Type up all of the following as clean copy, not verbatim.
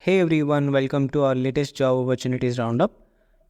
Hey everyone, welcome to our latest job opportunities roundup.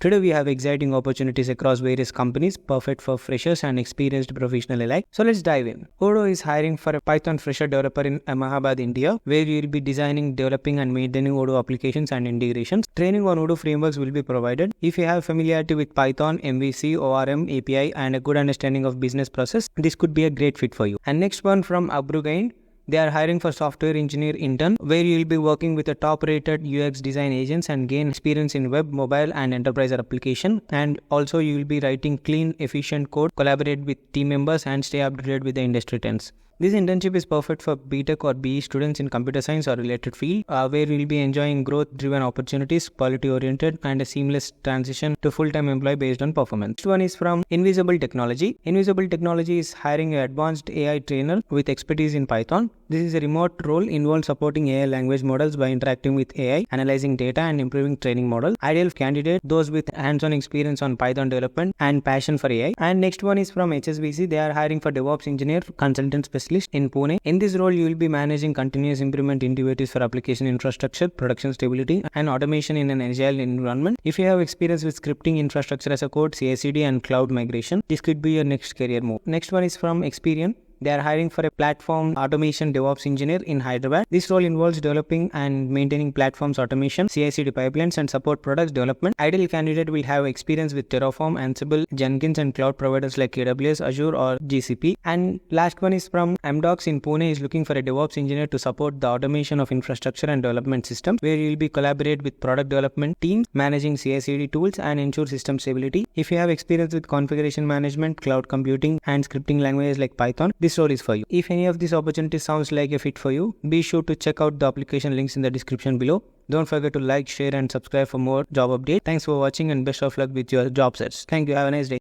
Today we have exciting opportunities across various companies, perfect for freshers and experienced professionals alike. So let's dive in. Odoo is hiring for a Python fresher developer in Ahmedabad, India, where you will be designing, developing and maintaining Odoo applications and integrations. Training on Odoo frameworks will be provided. If you have familiarity with Python, MVC, ORM, API and a good understanding of business process, this could be a great fit for you. And next one from Aubergine. They are hiring for software engineer intern, where you will be working with the top rated UX design agents and gain experience in web, mobile and enterprise application. And also you will be writing clean, efficient code, collaborate with team members and stay updated with the industry trends. This internship is perfect for BTech or BE students in computer science or related field, where we will be enjoying growth-driven opportunities, quality-oriented, and a seamless transition to full-time employee based on performance. Next one is from Invisible Technology. Invisible Technology is hiring an advanced AI trainer with expertise in Python. This is a remote role involves supporting AI language models by interacting with AI, analyzing data, and improving training models. Ideal candidate, those with hands-on experience on Python development and passion for AI. And next one is from HSBC. They are hiring for DevOps Engineer, consultant specialist in Pune. In this role, you will be managing continuous improvement initiatives for application infrastructure, production stability, and automation in an agile environment. If you have experience with scripting infrastructure as a code, CI/CD, and cloud migration, this could be your next career move. Next one is from Experian. They are hiring for a platform automation DevOps engineer in Hyderabad. This role involves developing and maintaining platforms automation, CI/CD pipelines, and support products development. Ideal candidate will have experience with Terraform, Ansible, Jenkins, and cloud providers like AWS, Azure, or GCP. And last one is from Amdocs in Pune is looking for a DevOps engineer to support the automation of infrastructure and development systems, where you will be collaborate with product development teams, managing CI/CD tools, and ensure system stability. If you have experience with configuration management, cloud computing, and scripting languages like Python, this role is for you. If any of these opportunities sounds like a fit for you, be sure to check out the application links in the description below. Don't forget to like, share and subscribe for more job updates. Thanks for watching and best of luck with your job search. Thank you. Have a nice day.